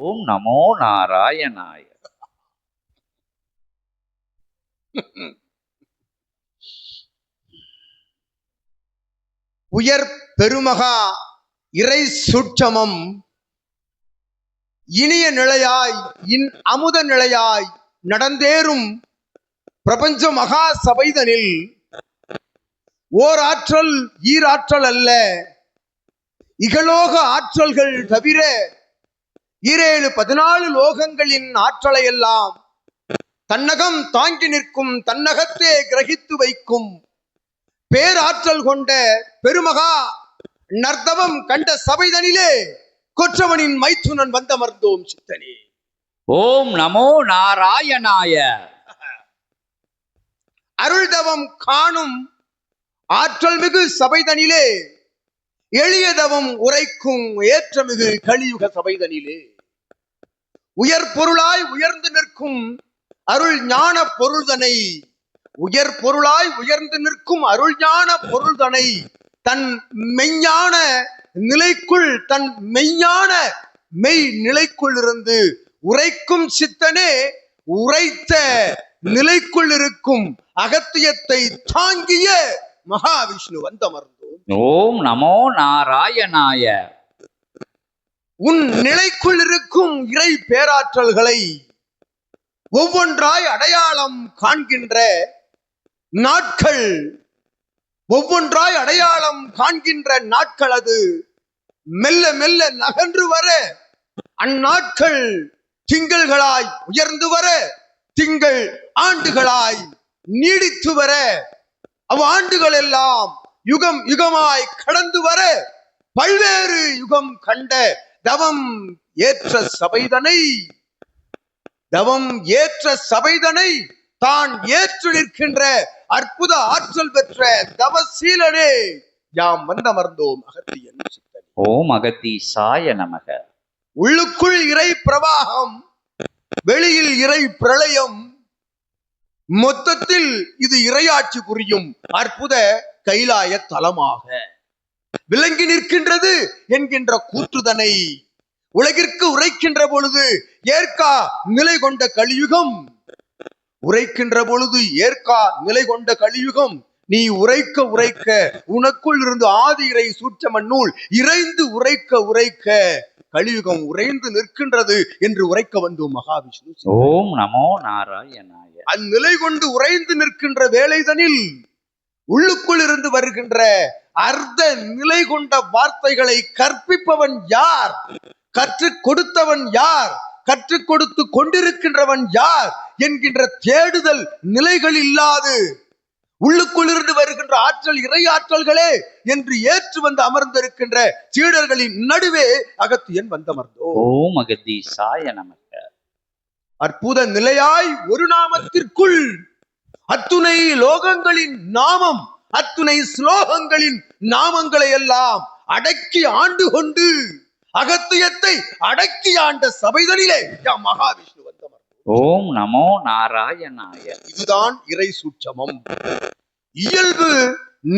ஓம் நமோ நாராயணாய. உயர் பெருமகா இறை சூட்சமம் இனிய நிலையாய் அமுத நிலையாய் நடந்தேறும் பிரபஞ்ச மகா சபைதனில் ஓர் ஆற்றல் ஈராற்றல் அல்ல, இகலோக ஆற்றல்கள் தவிர 14 லோகங்களின் ஆற்றலை எல்லாம் தன்னகம் தாங்கி நிற்கும், தன்னகத்தே கிரகித்து வைக்கும் பேராற்றல் கொண்ட பெருமகா நர்தவம் கண்ட சபைதனிலே கொற்றவனின் மைத்துனன் வந்தமர்ந்தோம் சித்தனே. ஓம் நமோ நாராயணாய. அருள்தவம் காணும் ஆற்றல் மிகு சபைதனிலே எளியதவம் உரைக்கும் ஏற்றமிகு கலியுக சபைதனிலே உயர் பொருளாய் உயர்ந்து நிற்கும் அருள் ஞான பொருள்தனை, உயர் பொருளாய் உயர்ந்து நிற்கும் அருள் ஞான பொருள்தனை தன் மெய்ஞான நிலைக்குள், தன் மெய்ஞான மெய் நிலைக்குள் இருந்து உரைக்கும் சித்தனே. உரைத்த நிலைக்குள் இருக்கும் அகத்தியத்தை தாங்கிய மகாவிஷ்ணு வந்தமர்ந்தோம். ஓம் நமோ நாராயணாய. உன் நிலைக்குள் இருக்கும் இறை பேராற்றல்களை ஒவ்வொன்றாய் அடையாளம் காண்கின்ற நாட்கள், ஒவ்வொன்றாய் அடையாளம் காண்கின்ற நாட்கள் அது மெல்ல மெல்ல நகன்று வர, அந்நாட்கள் திங்கள்களாய் உயர்ந்து வர, திங்கள் ஆண்டுகளாய் நீடித்து வர, அவ்வாண்டுகள் எல்லாம் யுகம் யுகமாய் கடந்து வர, பல்வேறு யுகம் கண்ட தவம் ஏற்ற சபைதனை, தவம் ஏற்ற சபைதனை தான் ஏற்று நிற்கின்ற அற்புத ஆற்றல் பெற்ற தவசீலனே யாம் வந்தமர்ந்தோம் அகத்தியன் சித்தனே. ஓம் அகத்தீசாய நமக. உள்ளுக்குள் இறை பிரவாகம், வெளியில் இறை பிரளயம், மொத்தத்தில் இது இறையாட்சி புரியும் அற்புத கைலாய தலமாக விளங்கி நிற்கின்றது என்கின்ற கூற்றுதனை உலகிற்கு உரைக்கின்ற பொழுது ஏற்கா நிலை கொண்ட கலியுகம், உரைக்கின்ற பொழுது ஏற்கா நிலை கொண்ட கலியுகம், நீ உரைக்க உரைக்க உனக்குள் இருந்து ஆதி இறை சூட்சம நூல் இறைந்து உரைக்க உரைக்க கலியுகம் உறைந்து நிற்கின்றது என்று உரைக்க வந்தோம் மகாவிஷ்ணு. ஓம் நமோ நாராயணாய. அந்நிலை கொண்டு உறைந்து நிற்கின்ற வேளைதனில் உள்ளுக்குள் இருந்து வருகின்ற அர்த்த நிலை கொண்ட வார்த்தைகளை கற்பிப்பவன் யார், கற்றுக் கொடுத்தவன் யார், கற்றுக் கொடுத்து கொண்டிருக்கின்றவன் யார் என்கின்ற தேடுதல் நிலைகள் இல்லாது உள்ளுக்குள் இருந்து வருகின்ற ஆற்றல் இறை ஆற்றல்களே என்று ஏற்று வந்து அமர்ந்திருக்கின்ற சீடர்களின் நடுவே அகத்தியன் வந்தமர்ந்தோ. ஓம் அகத்தீசாய நமக. அற்புத நிலையாய் ஒரு நாமத்திற்குள் அத்துணை லோகங்களின் நாமம், அத்துணை ஸ்லோகங்களின் நாமங்களை எல்லாம் அடக்கி ஆண்டு கொண்டு அகத்தியத்தை அடக்கி ஆண்ட சபைதனிலே மகாவிஷ்ணு வந்தமர். ஓம் நமோ நாராயணாய. இதுதான் இறை சூட்சமம். இயல்பு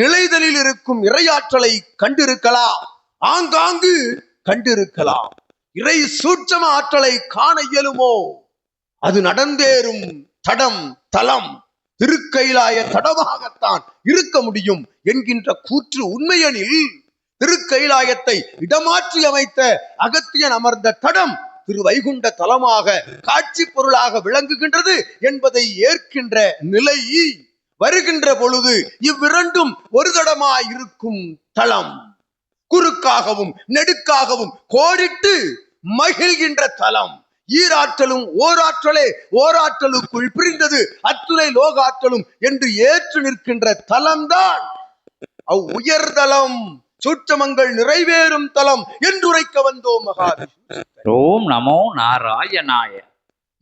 நிலைதலில் இருக்கும் இறையாற்றலை கண்டிருக்கலாம், ஆங்காங்கு கண்டிருக்கலாம். இறை சூட்சம ஆற்றலை காண இயலுமோ? அது நடந்தேறும் தடம் தலம் திருக்கைலாய தடமாகத்தான் இருக்க முடியும் என்கின்ற கூற்று உண்மையெனில், திருக்கைலாயத்தை இடமாற்றி அமைத்த அகத்தியன் அமர்ந்த தடம் திரு வைகுண்ட தலமாக காட்சி பொருளாக விளங்குகின்றது என்பதை ஏற்கின்ற நிலை வருகின்ற பொழுது இவ்விரண்டும் ஒரு தடமாய் இருக்கும் தலம், குறுக்காகவும் நெடுக்காகவும் கோடிட்டு மகிழ்கின்ற தலம், ஈராற்றலும் ஓராற்றலே ஓராற்றலுக்குள் பிரிந்தது அத்துணை லோகாற்றலும் என்று ஏற்று நிற்கின்ற தலம்தான் உயர்தலம், சூட்சமங்கள் நிறைவேறும் தலம் என்றுரைக்க வந்தோம் மகாவிஷ்ணு. ஓம் நமோ நாராயணாய.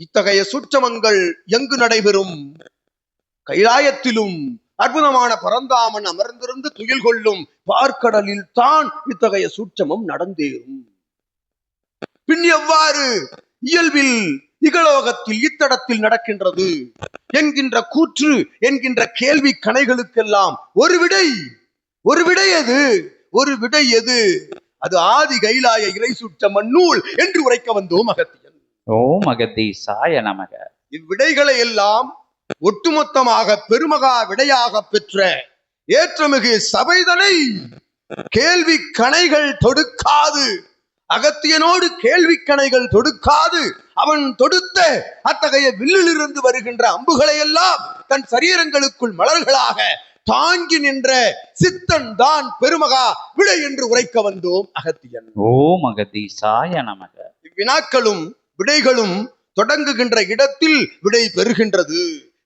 இத்தகைய சூட்சமங்கள் எங்கு நடைபெறும்? கைலாயத்திலும் அற்புதமான பரந்தாமன் அமர்ந்திருந்து துயில் கொள்ளும் பார்க்கடலில் தான் இத்தகைய சூட்சமம் நடந்தேறும். பின் எவ்வாறு இயல்பில் இகலோகத்தில் இத்தடத்தில் நடக்கின்றது என்கின்ற கூற்று என்கின்ற கேள்வி கணைகளுக்கெல்லாம் ஒரு விடை எது? அது ஆதி கைலாய இறை சுற்றம் நூல் என்று உரைக்க வந்தோம் அகத்தியன். ஓம் அகதீசாய நமக. இவ்விடைகளை எல்லாம் ஒட்டுமொத்தமாக பெருமகா விடையாக பெற்ற ஏற்றமிகு சபைதனை கேள்வி கணைகள் தொடுக்காது, அகத்தியனோடு கேள்வி கணைகள் தொடுக்காது அவன் தொடுத்த அத்தகைய வில்லிலிருந்து வருகின்ற அம்புகளை எல்லாம் தன் சரீரங்களுக்குள் மலர்களாக தாங்கி நின்ற சித்தன் தான் பெருமகா விடை என்று உரைக்க வந்தோம் அகத்தியன். ஓம் அகதீசாய நமக. வினாக்களும் விடைகளும் தொடங்குகின்ற இடத்தில் விடை பெறுகின்றது,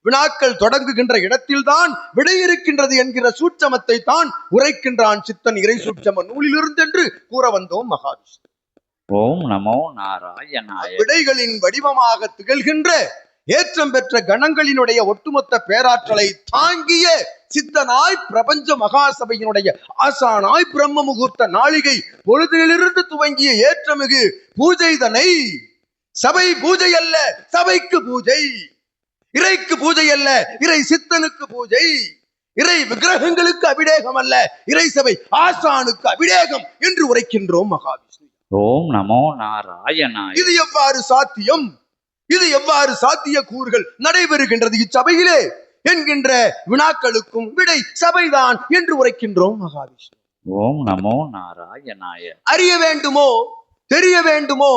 வினாக்கள் தொடங்குகின்ற இடத்தில் தான் விடை இருக்கின்றது என்கிற சூட்சமத்தை தான் உரைக்கின்றான் சித்தன் இறை சூட்சம நூலிலிருந்து என்று கூற வந்தோம் மகாவிஷ்ணு. ஓம் நமோ நாராயணாய. விடைகளின் வடிவமாக திகழ்கின்ற ஏற்றம் பெற்ற கணங்களினுடைய ஒட்டுமொத்த பேராற்றலை தாங்கிய சித்தனாய் பிரபஞ்ச மகாசபையினுடைய ஆசானாய் பிரம்ம முகூர்த்த நாளிகை பொழுதிலிருந்து துவங்கிய ஏற்றமிகு பூஜைதனை, சபை பூஜை அல்ல சபைக்கு பூஜை, இறைக்கு பூஜை அல்ல இறை சித்தனுக்கு பூஜை, இறை விக்கிரகங்களுக்கு அபிடேகம் அல்ல இறை சபை ஆசானுக்கு அபிடேகம் என்று உரைக்கின்றோம் மகாவிஷ்ணு. ஓம் நமோ நாராயணாய. இது எவ்வாறு சாத்தியம், இது எவ்வாறு சாத்திய கூறுகள் நடைபெறுகின்றது இச்சபையிலே என்கின்ற வினாக்களுக்கும் விடை சபைதான் என்று உரைக்கின்றோம் மகாவிஷ்ணு. ஓம் நமோ நாராயணாய. அறிய வேண்டுமோ, தெரிய வேண்டுமோ,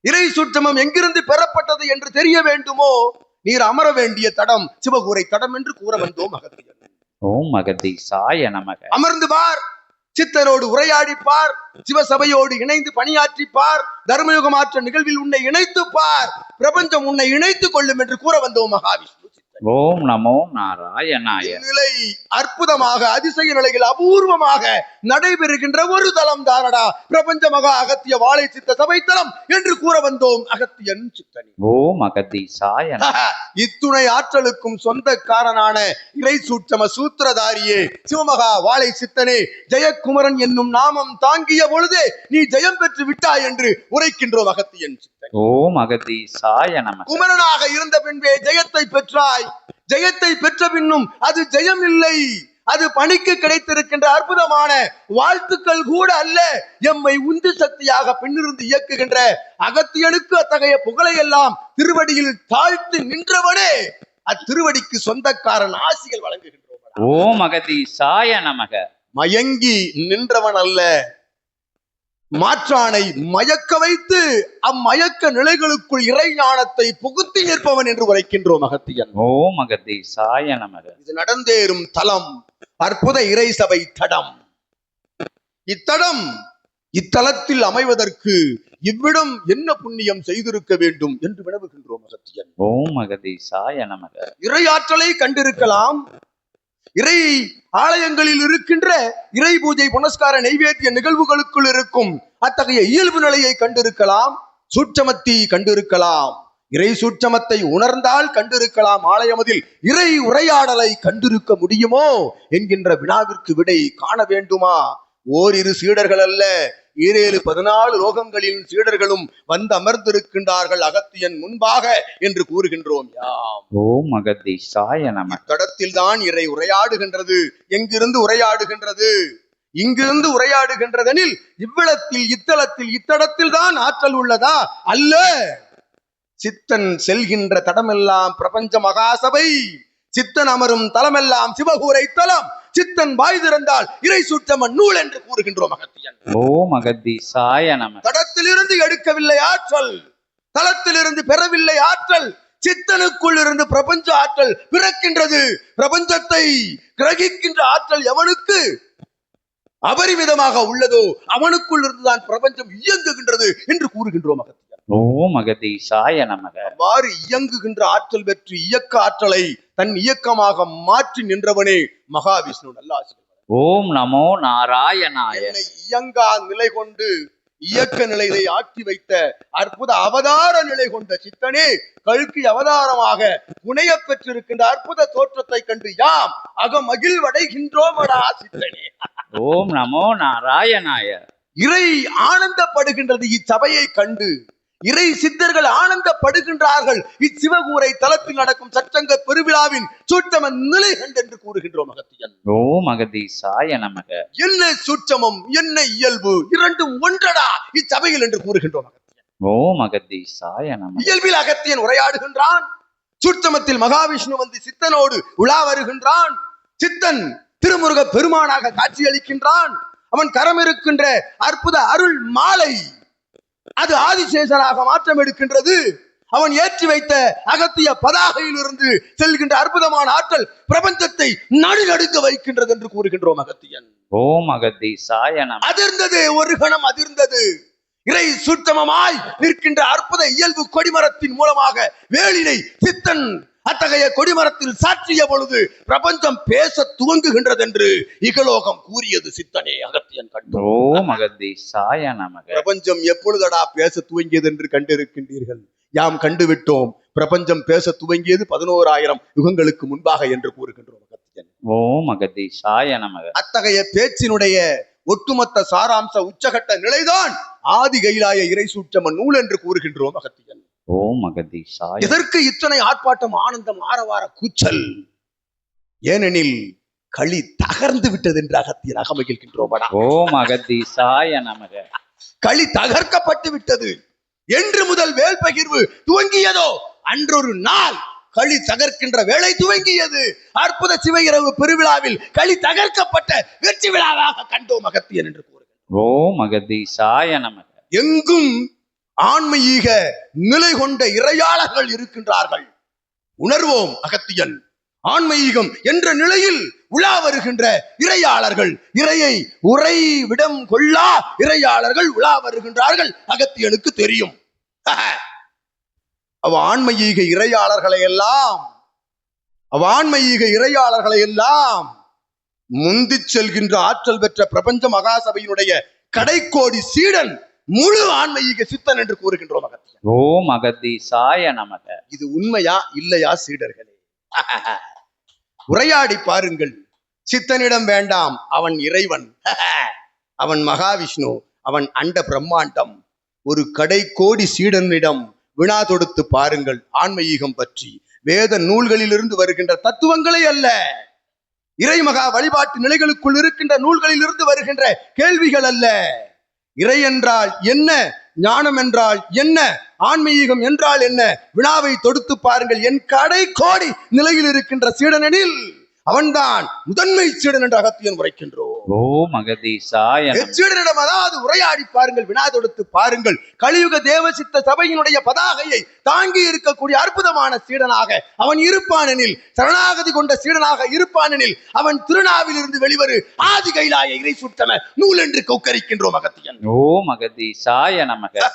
இறை சுற்றமம் எங்கிருந்து பெறப்பட்டது என்று தெரிய வேண்டுமோ, நீர் அமர வேண்டிய தடம் சிவகூரை தடம் என்று கூற வந்தோம் அகத்தியன். ஓம் அகதீசாய நமக. அமர்ந்து பார், சித்தரோடு உரையாடிப்பார், சிவசபையோடு இணைந்து பணியாற்றிப்பார், தர்மயுகமாற்ற நிகழ்வில் உன்னை இணைத்து பார், பிரபஞ்சம் உன்னை இணைத்துக் கொள்ளும் என்று கூற வந்தோம் மகாவிஷ்ணு. ஓம் நமோ நாராயணாய. நிலை அற்புதமாக அதிசய நிலையில் அபூர்வமாக நடைபெறுகின்ற ஒரு தலம் தானடா பிரபஞ்ச மகா அகத்திய வாழை சித்த சபை தலம் என்று கூற வந்தோம் அகத்தியன் சித்தனி. ஓம் அகதீசாய நமக. இத்துணை ஆற்றலுக்கும் சொந்தக்காரனான இறை சூட்சம சூத்திரதாரியே சிவமகா வாழை சித்தனே, ஜெயக்குமரன் என்னும் நாமம் தாங்கிய பொழுதே நீ ஜெயம் பெற்று விட்டாய் என்று உரைக்கின்றோம் அகத்தியன் சித்தனி. ஓம் அகதீசாய நமக. குமரனாக இருந்த பின்பே ஜெயத்தை பெற்றாய், ஜெயத்தை பெற்ற பின்னும் அது ஜெயம் இல்லை, அது பணிக்கு கிடைத்திருக்கின்ற அற்புதமான வாழ்த்துக்கள் கூட அல்ல, எம்மை உந்து சக்தியாக பின்னிருந்து இயக்குகின்ற அகத்தியனுக்கு அத்தகைய புகழை எல்லாம் திருவடியில் தாழ்த்து நின்றவனே அத்திருவடிக்கு சொந்தக்காரன் ஆசிகள் வழங்குகின்றோம். ஓம் அகதீசாய நமக. மயங்கி நின்றவன் அல்ல, மாற்றானை மயக்க வைத்து அம்மயக்க நிலைகளுக்குள் இறை ஞானத்தை புகுத்தி நிற்பவன் என்று உரைக்கின்றோம் அகத்தியன். ஓம் அகதீசாய நமக. இது நடந்தேறும் தலம் அற்புத இறை சபை தடம். இத்தடம் இத்தலத்தில் அமைவதற்கு இவ்விடம் என்ன புண்ணியம் செய்திருக்க வேண்டும் என்று வினவுகின்றோம் அகத்தியன். ஓம் அகதீசாய நமக. இறை ஆற்றலை கண்டிருக்கலாம், இறை ஆலயங்களில் இருக்கின்ற இறை பூஜை புனஸ்கார நைவேத்திய நிகழ்வுகளுக்குள் இருக்கும் அத்தகைய இயல்பு நிலையை கண்டிருக்கலாம், சூட்சமத்தை கண்டிருக்கலாம், இறை சூட்சமத்தை உணர்ந்தால் கண்டிருக்கலாம், ஆலயமதில் இறை உரையாடலை கண்டிருக்க முடியுமோ என்கின்ற வினாவிற்கு விடை காண வேண்டுமா? ஓரிரு சீடர்கள் அல்ல, 14 லோகங்களின் சீடர்களும் வந்து அமர்ந்திருக்கின்றார்கள் அகத்தியன் முன்பாக என்று கூறுகின்றோம் யாம். ஓம் அகதீசாய நமக. தடத்தில் தான் இறை உரையாடுகின்றது. எங்கிருந்து உரையாடுகின்றது? இங்கிருந்து உரையாடுகின்றதெனில் இவ்விடத்தில் இத்தலத்தில் இத்தடத்தில் தான் ஆற்றல் உள்ளதா? அல்ல, சித்தன் செல்கின்ற தடமெல்லாம் பிரபஞ்ச மகாசபை, சித்தன் அமரும் தலமெல்லாம் சிவகூரை தலம், சித்தன் வாய் திறந்தால் இறை சுற்றம நூல் என்று கூறுகின்றோம் அகத்தியன். ஓம் அகதீசாய நமக. தடத்திலிருந்து எடுக்கவில்லை ஆற்றல், தலத்திலிருந்து பெறவில்லை ஆற்றல், சித்தனுக்குள் இருந்து பிரபஞ்ச ஆற்றல் பிறக்கின்றது. பிரபஞ்சத்தை கிரகிக்கின்ற ஆற்றல் எவனுக்கு அபரிமிதமாக உள்ளதோ அவனுக்குள் இருந்துதான் பிரபஞ்சம் இயங்குகின்றது என்று கூறுகின்றோம் அகத்தியன். ஓம் அகதீசாய நமக. அவ்வாறு இயங்குகின்ற ஆற்றல் பெற்று இயக்க ஆற்றலை தன் இயக்கமாக மாற்றி நின்றவனே மகாவிஷ்ணு. நல்லாசி. ஓம் நமோ நாராயணாய. என்னை இயங்கா நிலை கொண்டு இயக்க நிலையை ஆக்கி வைத்த அற்புத அவதார நிலை கொண்ட சித்தனே, கல்கி அவதாரமாக புனைய பெற்றிருக்கின்ற அற்புத தோற்றத்தை கண்டு யாம் அகமகிழ்வடைகின்றோமடா சித்தனே. ஓம் நமோ நாராயணாய. இறை ஆனந்தப்படுகின்றது இச்சபையை கண்டு, இறை சித்தர்கள் ஆனந்தப்படுகின்றார்கள். இச்சிவகூரை தலத்தில் நடக்கும் சச்சங்க பெருவிழாவின் சூட்சம நிலை கண்டு என்று கூறுகின்றோம் அகத்தியன். ஓம் அகதீசாய நமக. என்ன சூட்சமம் என்ன இயல்பு இரண்டும் ஒன்றடா இச்சபையில் என்று கூறுகின்றோம் அகத்தியன். ஓம் அகதீசாய நமக. இயல்பில் அகத்தியன் உரையாடுகின்றான். சூட்சமத்தில் மகாவிஷ்ணு வந்து சித்தனோடு உலா வருகின்றான். சித்தன் திருமுருக பெருமானாக காட்சியளிக்கின்றான். அவன் கரம் இருக்கின்ற அற்புத அருள் மாலை அது ஆதிசேஷனாக மாற்றம் எடுக்கின்றது. அவன் ஏற்றி வைத்த அகத்திய பதாகையிலிருந்து செல்கின்ற அற்புதமான ஆற்றல் பிரபஞ்சத்தை நடுநடுங்க வைக்கின்றது என்று கூறுகின்றோம் அகத்தியன். ஓம் அகதீசாய நமக. அதிர்ந்தது, ஒரு கணம் அதிர்ந்தது. இறை சுத்தமமாய் நிற்கின்ற அற்புத இயல்பு கொடிமரத்தின் மூலமாக வேலினை சித்தன் அத்தகைய கொடிமரத்தில் சாற்றிய பொழுது பிரபஞ்சம் பேச துவங்குகின்றது என்று இகலோகம் கூறியது சித்தனே அகத்தியன் கண்டு. ஓம் அகதீசாய நமக. பிரபஞ்சம் எப்பொழுதடா பேச துவங்கியது என்று கண்டிருக்கின்றீர்கள்? யாம் கண்டுவிட்டோம். பிரபஞ்சம் பேச துவங்கியது 11,000 யுகங்களுக்கு முன்பாக என்று கூறுகின்றோம் அகத்தியன். ஓம் அகதீசாய நமக. அத்தகைய பேச்சினுடைய ஒட்டுமொத்த சாராம்ச உச்சகட்ட நிலைதான் ஆதி கைலாய இறை சூட்சம நூல் என்று கூறுகின்றோம் அகத்தியன். ஓம் அகதீசாய. எதற்கு இத்தனை ஆர்ப்பாட்டம், ஆனந்தம், ஆரவார கூச்சல்? ஏனெனில் களி தகர்ந்து விட்டது என்று அகத்தியன் அகமகிழ்கின்றோம். ஓம் அகதீசாய நமக. களி தகர்க்கப்பட்டு விட்டது. என்று முதல் வேல் பகிர்வு துவங்கியதோ அன்றொரு நாள் களி தகர்க்கின்ற வேலை துவங்கியது. அற்புத சிவயிரவு பெருவிழாவில் களி தகர்க்கப்பட்ட வெற்றி விழாவாக கண்டோம் அகத்தியன் என்று கூறுகிறோம். ஓம் அகதீசாய நமக. எங்கும் ஆன்மீக நிலை கொண்ட இறையாளர்கள் இருக்கின்றார்கள். உணர்வோம் அகத்தியன். ஆன்மீகம் என்ற நிலையில் உலா வருகின்ற இறையாளர்கள், இறையை உறைவிடம் கொள்ளா இறையாளர்கள் உலா வருகின்றார்கள். அகத்தியனுக்கு தெரியும். அவ ஆன்மீக இறையாளர்களை எல்லாம் முந்தி செல்கின்ற ஆற்றல் பெற்ற பிரபஞ்ச மகாசபையினுடைய கடைக்கோடி சீடன் முழு ஆன்மீக சித்தன் என்று கூறுகின்றோம் அகத்தியன். ஓம் அகதீசாய நமக. இது உண்மையா இல்லையா சீடர்களே? உரையாடி பாருங்கள். சித்தனிடம் வேண்டாம், அவன் இறைவன், அவன் மகாவிஷ்ணு, அவன் அண்ட பிரம்மாண்டம். ஒரு கடைக்கோடி சீடனிடம் வினா தொடுத்து பாருங்கள் ஆன்மீகம் பற்றி. வேத நூல்களிலிருந்து வருகின்ற தத்துவங்களை அல்ல, இறைமகா வழிபாட்டு நிலைகளுக்குள் இருக்கின்ற நூல்களில் இருந்து வருகின்ற கேள்விகள் அல்ல. இறை என்றால் என்ன, ஞானம் என்றால் என்ன, ஆன்மீகம் என்றால் என்ன, வினாவை தொடுத்து பாருங்கள். என் கடைக்கோடி நிலையில் இருக்கின்ற சீடனெனில் அவன்தான் முதன்மை சீடன் என்று அகத்தியன் உரைக்கின்றோம். ஓம் அகதீசாய நமக. சீடனிடம் அதாவது உரையாடி பாருங்கள், வினா தொடுத்து பாருங்கள். கலியுக தேவசித்த சபையினுடைய பதாகையை தாங்கி இருக்கக்கூடிய அற்புதமான சீடனாக அவன் இருப்பானெனில், சரணாகதி கொண்ட சீடனாக இருப்பானெனில், அவன் திருநாவில் இருந்து வெளிவரு ஆதி கைலாய இறை சுற்றம நூல் என்று கொக்கரிக்கின்றோம் அகத்தியன். ஓம் அகதீசாய நமக.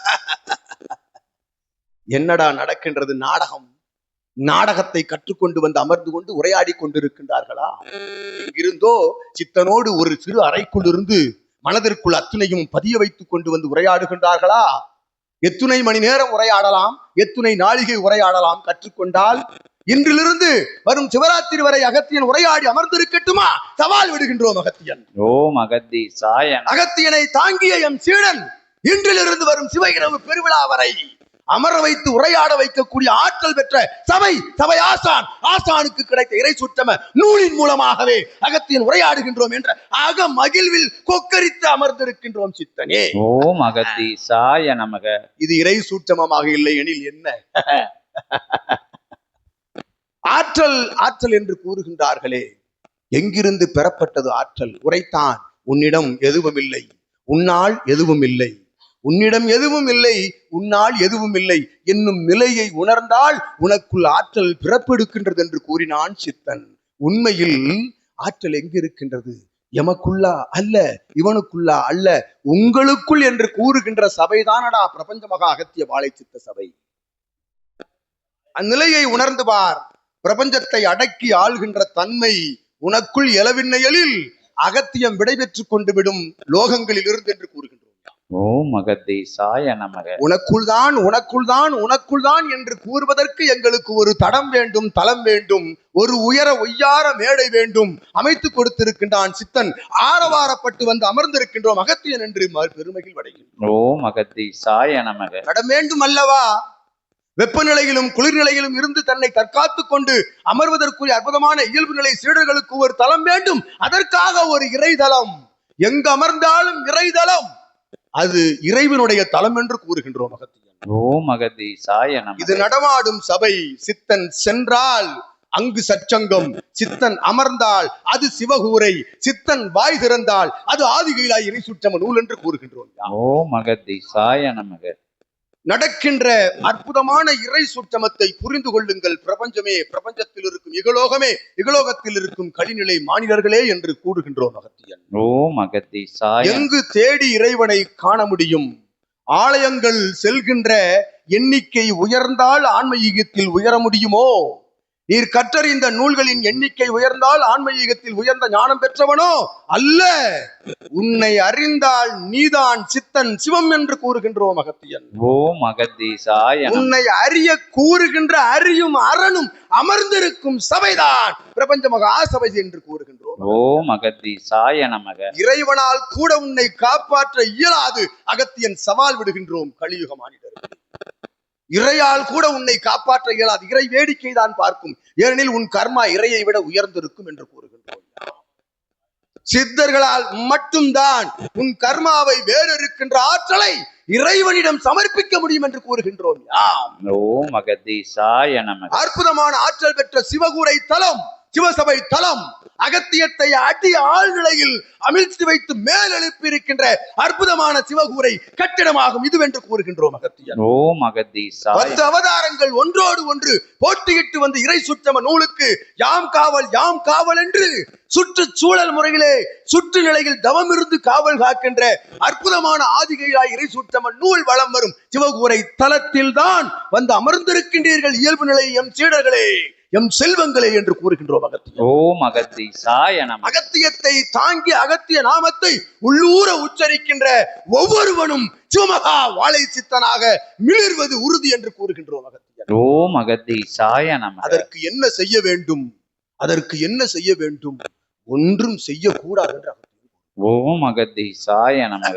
என்னடா நடக்கின்றது? நாடகத்தை கற்றுக்கொண்டு வந்து அமர்ந்து கொண்டு உரையாடி கொண்டிருக்கின்றார்களா? எங்கிருந்தோ சித்தனோடு ஒரு சிறு அறைக்குள் இருந்து மனதிற்குள் அத்துணையும் பதிய வைத்துக் கொண்டு வந்து உரையாடுகின்றார்களா? எத்துணை மணி நேரம் உரையாடலாம், எத்துணை நாளிகை உரையாடலாம் கற்றுக்கொண்டால் இன்றிலிருந்து வரும் சிவராத்திரி வரை அகத்தியன் உரையாடி அமர்ந்திருக்கட்டுமா? சவால் விடுகின்றோம் அகத்தியன். ஓம் அகதீசாய. அகத்தியனை தாங்கிய எம் சீடன் இன்றிலிருந்து வரும் சிவ இரவு பெருவிழா வரை அமர வைத்து உரையாட வைக்கக்கூடிய ஆற்றல் பெற்ற சபை ஆசானுக்கு கிடைத்த இறை சுற்றம நூலின் மூலமாகவே அகத்தியன் உரையாடுகின்றோம் என்ற அக மகிழ்வில் கொக்கரித்து அமர்ந்திருக்கின்றோம் சித்தனே. ஓம் அகதீசாய நமக. இது இறை சூட்சமமாக இல்லை எனில் என்ன? ஆற்றல் என்று கூறுகின்றார்களே, எங்கிருந்து பெறப்பட்டது ஆற்றல்? உரைத்தான், உன்னிடம் எதுவும் இல்லை, உன்னால் எதுவும் இல்லை, உன்னிடம் எதுவும் இல்லை, உன்னால் எதுவும் இல்லை என்னும் நிலையை உணர்ந்தால் உனக்குள் ஆற்றல் பிறப்பெடுக்கின்றது என்று கூறினான் சித்தன். உண்மையில் ஆற்றல் எங்கிருக்கின்றது? எமக்குள்ளா அல்ல, இவனுக்குள்ளா அல்ல, உங்களுக்குள் என்று கூறுகின்ற சபைதானடா பிரபஞ்ச மகா அகத்திய வாழை சித்த சபை. அந்நிலையை உணர்ந்து பார். பிரபஞ்சத்தை அடக்கி ஆள்கின்ற தன்மை உனக்குள் எழவின்னையலில் அகத்தியம் விடைபெற்றுக் கொண்டு விடும் லோகங்களில் இருந்து என்று கூறுகின்றோம். ஓம் அகதீசாய நமக. உனக்குள்தான் என்று கூறுவதற்கு எங்களுக்கு ஒரு தடம் வேண்டும், தலம் வேண்டும். ஒரு உயர ஒய்யார மேடை வேண்டும் அமைத்து கொடுத்திருக்கின்றான் சித்தன். ஆரவாரப்பட்டு வந்து அமர்ந்திருக்கின்றோம் அகத்தியன் என்று பெருமையில் அடைகின்றோம். ஓம் அகத்தீசாய நமக. நட வேண்டும் அல்லவா? வெப்பநிலையிலும் குளிர்நிலையிலும் இருந்து தன்னை தற்காத்துக் கொண்டு அமர்வதற்குரிய அற்புதமான இயல்பு நிலை சீடர்களுக்கு ஒரு தலம் வேண்டும். அதற்காக ஒரு இறைதலம், எங்கு அமர்ந்தாலும் இறைதலம், அது இறைவனுடைய தலம் என்று கூறுகின்றோம் அகத்தியன். ஓம் அகத்தீசாய நமக. இது நடமாடும் சபை. சித்தன் சென்றால் அங்கு சச்சங்கம், சித்தன் அமர்ந்தால் அது சிவகூரை, சித்தன் வாய் திறந்தால் அது ஆதிகையிலாய் இறை சுற்றம நூல் என்று கூறுகின்றோம். ஓம் அகத்தீசாய நமக. நடக்கின்ற அற்புதமான இறை சுற்றமத்தை புரிந்து கொள்ளுங்கள். பிரபஞ்சமே, பிரபஞ்சத்தில் இருக்கும் இகலோகமே, இகலோகத்தில் இருக்கும் கலிநிலை மாநிலர்களே என்று கூறுகின்றோம் அகத்தியன். ஓம் அகத்தீசாய. எங்கு தேடி இறைவனை காண முடியும்? ஆலயங்கள் செல்கின்ற எண்ணிக்கை உயர்ந்தால் ஆன்மீகத்தில் உயர முடியுமோ? நீர் கற்றறிந்த நூல்களின் எண்ணிக்கை உயர்ந்தால் ஆன்மீகத்தில் உயர்ந்த ஞானம் பெற்றவனோ அல்ல. உன்னை அறிந்தால் நீதான் சித்தன் சிவம் என்று கூறுகின்றோம் அகத்தியன். ஓம் அகத்தீசாய. உன்னை அறிய கூறுகின்ற அறியும் அரணும் அமர்ந்திருக்கும் சபைதான் பிரபஞ்ச மகா சபை என்று கூறுகின்றோம். ஓம் அகத்தீசாய நமக. இறைவனால் கூட உன்னை காப்பாற்ற இயலாது அகத்தியன் சவால் விடுகின்றோம் கலியுக மானிடர்கள். இறையால் கூட உன்னை காப்பாற்ற இயலாது. இறை வேடிக்கை தான் பார்க்கும். ஏனெனில் உன் கர்மா இறையை விட உயர்ந்திருக்கும் என்று கூறுகின்றோம். சித்தர்களால் மட்டும்தான் உன் கர்மாவை வேறு இருக்கின்ற ஆற்றலை இறைவனிடம் சமர்ப்பிக்க முடியும் என்று கூறுகின்றோம். ஓம் அகத்தீசாய நமக. அற்புதமான ஆற்றல் பெற்ற சிவகூரை தலம், சிவசபை தலம், அகத்தியத்தை அடி ஆழ்நிலையில் அமிழ்த்தி வைத்து மேல் எழுப்பி இருக்கின்ற அற்புதமான சிவகூரை கட்டிடமாகும் இதுவென்று கூறுகின்றோம் அகத்தியன். ஓம் அகத்தீசாய. 10 அவதாரங்கள் ஒன்றோடு ஒன்று போட்டியிட்டு வந்து இறை சுற்றம நூலுக்கு யாம் காவல் யாம் காவல் என்று சுற்றுச்சூழல் முறையிலே சுற்று நிலையில் தவம் இருந்து காவல் காக்கின்ற அற்புதமான ஆதிகையாய் இறை சுற்றம நூல் வளம் வரும் சிவகூரை தலத்தில் தான் வந்து அமர்ந்திருக்கின்றீர்கள் இயல்பு நிலை எம் சீடர்களே, எம் செல்வங்களே என்று கூறுகின்றோம் அகத்தியன். ஓம் அகத்தீசாய நமக. அகத்தியத்தை தாங்கி அகத்திய நாமத்தை உள்ளூர உச்சரிக்கின்ற ஒவ்வொருவனும் சிவமகா வாழை சித்தனாக மிளிர்வது உறுதி என்று கூறுகின்றோம் அகத்தியன். ஓம் அகத்தீசாய நமக. அதற்கு என்ன செய்ய வேண்டும்? அதற்கு என்ன செய்ய வேண்டும்? ஒன்றும் செய்யக்கூடாது என்று அகத்தியன். ஓம் அகத்தீசாய நமக.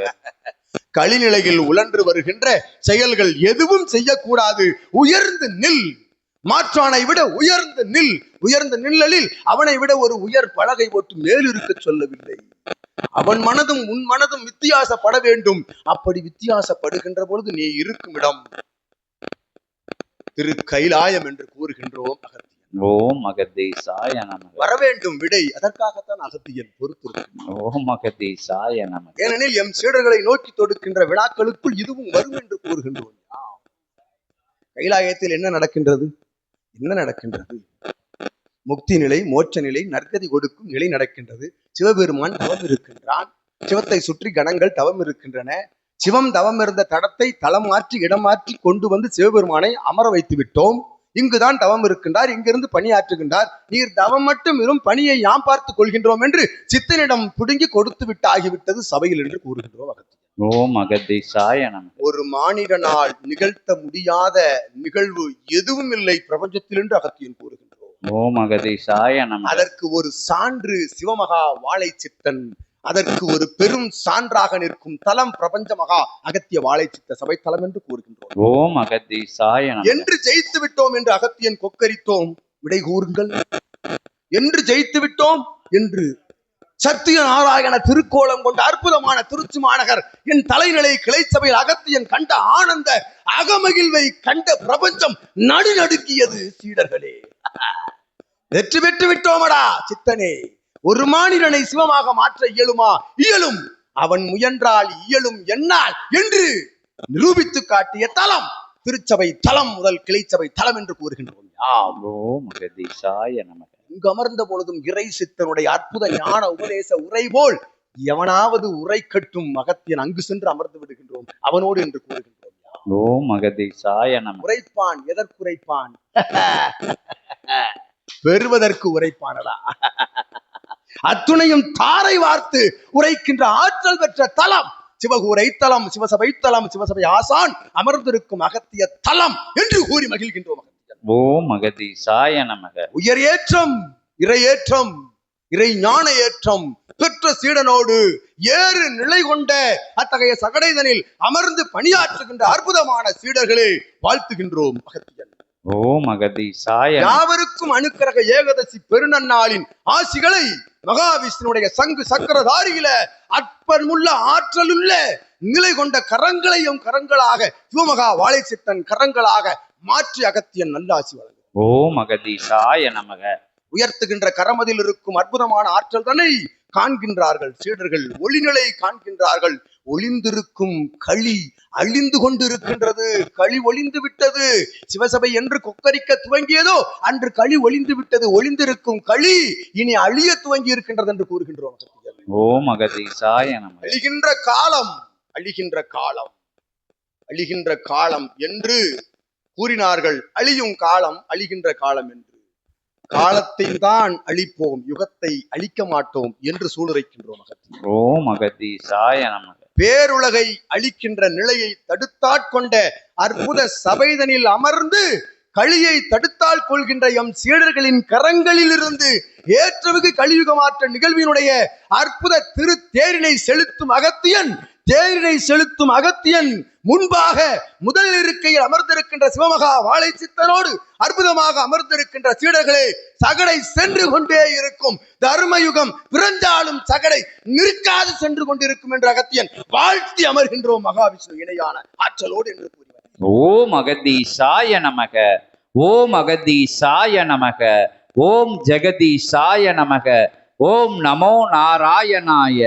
களிநிலையில் உழன்று வருகின்ற செயல்கள் எதுவும் செய்யக்கூடாது. உயர்ந்து நில், மாற்றானை விட உயர்ந்து நில். உயர்ந்த நிழலில் அவனை விட ஒரு உயர் பலகை போட்டு மேலிருக்க சொல்லவில்லை. அவன் மனதும் உன் மனதும் வித்தியாசப்பட வேண்டும். அப்படி வித்தியாசப்படுகின்ற பொழுது நீ இருக்கும் இடம் திரு கைலாயம் என்று கூறுகின்றோம் அகத்தியன். ஓம் அகத்தீசாய நமக. வர வேண்டும் விடை. அதற்காகத்தான் அகத்தியன் பொறுத்து. ஓம் அகத்தீசாய நமக. ஏனெனில் எம் சீடர்களை நோக்கி தொடுக்கின்ற விழாக்களுக்குள் இதுவும் வரும் என்று கூறுகின்றோம். கைலாயத்தில் என்ன நடக்கின்றது? என்ன நடக்கின்றது? முக்தி நிலை, மோட்ச நிலை, நற்கதி கொடுக்கும் நிலை நடக்கின்றது. சிவபெருமான் தவம் இருக்கின்றான். சிவத்தை சுற்றி கணங்கள் தவம் இருக்கின்றன. சிவம் தவம் இருந்த தடத்தை தளம் மாற்றி இடம் மாற்றி கொண்டு வந்து சிவபெருமானை அமர வைத்து விட்டோம். இங்குதான் தவம் இருக்கின்றார், இங்கிருந்து பணியாற்றுகின்றார். நீர் தவம் மட்டும் இரும், பணியை யாம் பார்த்துக் கொள்கின்றோம் என்று சித்தனிடம் பிடுங்கி கொடுத்து விட்டு ஆகிவிட்டது சபையில் என்று கூறுகின்றோம் அகத்தியன். ஓம் அகத்தீசாய நமக. ஒரு மானிடனால் நிகழ்த்த முடியாத நிகழ்வு எதுவும் இல்லை பிரபஞ்சத்தில் என்று அகத்தியன் கூறுகின்றோம். ஓம் அகத்தீசாய நமக. அதற்கு ஒரு சான்று சிவமகா வாழை சித்தன். அதற்கு ஒரு பெரும் சான்றாக நிற்கும் தலம் பிரபஞ்ச மகா அகத்திய வாழை சித்த சபை தலம் என்று கூறுகின்றோம். ஓம் அகத்தீசாய நமக. என்று ஜெயித்து விட்டோம் என்று அகத்தியன் கொக்கரித்தோம். விடை கூறுங்கள். என்று ஜெயித்து விட்டோம் என்று சத்திய நாராயண திருக்கோலம் கொண்ட அற்புதமான திருச்சி மாநகர் என் தலைநிலை கிளை சபையில் அகத்தியன் கண்ட ஆனந்த அகமகிழ்வை கண்ட பிரபஞ்சம் நடுநடுக்கியது. சீடர்களே, வெற்றி பெற்று விட்டோமடா சித்தனே. ஒரு மானிடனை சிவமாக மாற்ற இயலுமா? இயலும். அவன் முயன்றால் இயலும் என்னால் என்று நிரூபித்து காட்டிய தலம் திருச்சபை தலம் முதல் கிளைச்சபை தலம் என்று கூறுகின்றோம். ஓம் அகத்தீசாய நமக. இங்கு அமர்ந்த பொழுதும் இறை சித்தனுடைய அற்புத ஞான உபதேச உரை போல் எவனாவது உரை கட்டும் அகத்தியன் அங்கு சென்று அமர்ந்து விடுகின்றோம் அவனோடு என்று கூறுகின்றோம். ஓம் அகத்தீசாய நமக. உரைப்பான். எதற்கு உரைப்பான்? பெறுவதற்கு உரைப்பானடா. அத்துணையும் தாரை வார்த்து உரைக்கின்ற ஆற்றல் பெற்ற தலம் சிவகூரை தலம், சிவசபை தலம், சிவசபை ஆசான் அமர்ந்திருக்கும் அகத்திய தலம் என்று கூறி மகிழ்கின்றோம். ஓம் அகதீசாய நமக. உயர் ஏற்றம், இறை ஏற்றம், இறை ஞான ஏற்றம் பெற்ற சீடனோடு ஏறு நிலை கொண்ட அத்தகைய சகடைதனில் அமர்ந்து பணியாற்றுகின்ற அற்புதமான சீடர்களே வாழ்த்துகின்றோம். அகத்தியன் ஓம் அகதீசாய நமக. யாவருக்கும் அனுக்கிரக ஏகாதசி பெருநன்னாளின் ஆசிகளை மகாவிஷ்ணுடைய சங்கு சக்கரதாரியில அற்பமுள்ள ஆற்றலுள்ள நிலை கொண்ட கரங்களையும் கரங்களாக சிவமகா வாழைச்சித்தன் கரங்களாக மாற்றி அகத்தியன் நல்லாசி வழங்கும். ஓம் அகதீசாய நமக. உயர்த்துகின்ற கரமதில் இருக்கும் அற்புதமான ஆற்றல் தன்னை காண்கின்றார்கள் சீடர்கள். ஒளிநிலை காண்கின்றார்கள். ஒளிந்திருக்கும் களி அழிந்து கொண்டிருக்கின்றது. களி ஒளிந்து விட்டது. சிவசபை என்று கொக்கரிக்க துவங்கியதோ அன்று களி ஒளிந்து விட்டது. ஒளிந்திருக்கும் களி இனி அழிய துவங்கி இருக்கின்றது என்று கூறுகின்றோம். ஓம் அகதீசாய நமக. அழிகின்ற காலம், அழிகின்ற காலம், அழிகின்ற காலம் என்று கூறினார்கள். அழியும் காலம், அழிகின்ற காலம் என்று. காலத்தை தான் அழிப்போம், யுகத்தை அழிக்க மாட்டோம் என்று சூளுரைக்கின்றோம். ஓம் அகதீசாய நமக. பேருலகை அழிக்கின்ற நிலையை தடுத்தாட்கொண்ட அற்புத சபைதனில் அமர்ந்து களியை தடுத்தால் கொள்கின்ற எம் சீடர்களின் கரங்களில் இருந்து ஏற்றமிகு கலியுகமாற்ற நிகழ்வினுடைய அற்புத திரு தேரினை செலுத்தும் அகத்தியன், தேரினை செலுத்தும் அகத்தியன் முன்பாக முதல் இருக்கையில் அமர்ந்திருக்கின்ற சிவமகா வாழைச்சித்தனோடு அற்புதமாக அமர்ந்திருக்கின்ற சீடர்களே, சகடை சென்று கொண்டே இருக்கும். தர்மயுகம் பிறந்தாலும் சகடை நிற்காது சென்று கொண்டிருக்கும் என்று அகத்தியன் வாழ்த்தி அமர்கின்றோம். மகாவிஷ்ணு இணையான ஆற்றலோடு என்று கூறினார். ஓம் அகதீசாய நமக. ஓம் அகதீசாய நமக. ஓம் ஜெகதீசாய நமக. ஓம் நமோ நாராயணாய.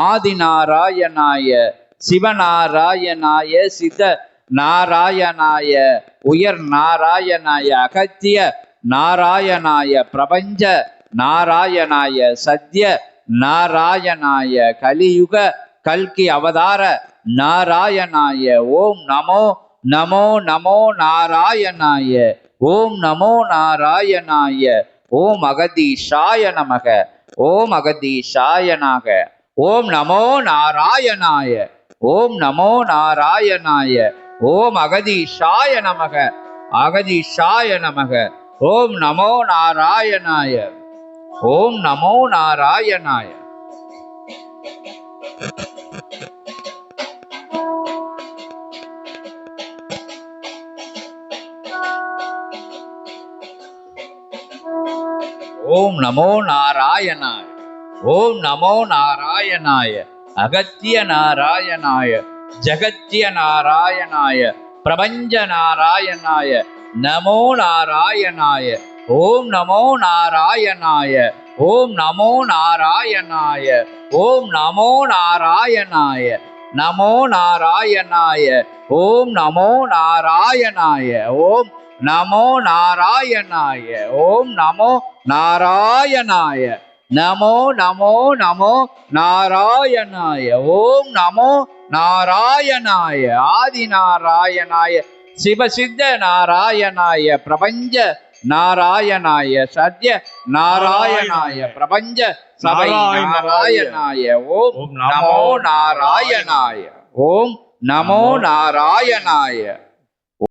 ஆதிநாராயணாய, சிவநாராயணாய, சித நாராயணாய, உயர் நாராயணாய, அகத்திய நாராயணாய, பிரபஞ்ச நாராயணாய, சத்ய நாராயணாய, கலியுக கல்கி அவதார நாராயணாய. ஓம் நமோ நமோ நமோ நாராயணாய. ஓம் நமோ நாராயணாய. ஓம் அகதீசாய நமக. ஓம் அகதீசாய நமக. ஓம் நமோ நாராயணாய. ஓம் நமோ நாராயணாய. ஓம் அகதீசாய நமக. அகதீசாய நமக. ஓம் நமோ நாராயணாய. ஓம் நமோ நாராயணாய. ஓம் நமோ நாராயணாய. ஓம் நமோ நாராயணாய. அகத்திய நாராயணாய, ஜகத்திய நாராயணாய, பிரபஞ்ச நாராயணாய, நமோ நாராயணாய. ஓம் நமோ நாராயணாய. ஓம் நமோ நாராயணாய. ஓம் நமோ நாராயணாய. நமோ நாராயணாய. ஓம் நமோ நாராயணாய. ஓம் நமோ நாராயணாய. ஓம் நமோ நாராயணாய. நமோ நமோ நமோ நாராயணாய. ஓம் நமோ நாராயணாய. ஆதி நாராயணாய, சிவசித்த நாராயணாய, பிரபஞ்ச நாராயணாய, சத்ய நாராயணாய, பிரபஞ்ச சபை நாராயணாய. ஓம் நமோ நாராயணாய. ஓம் நமோ நாராயணாய.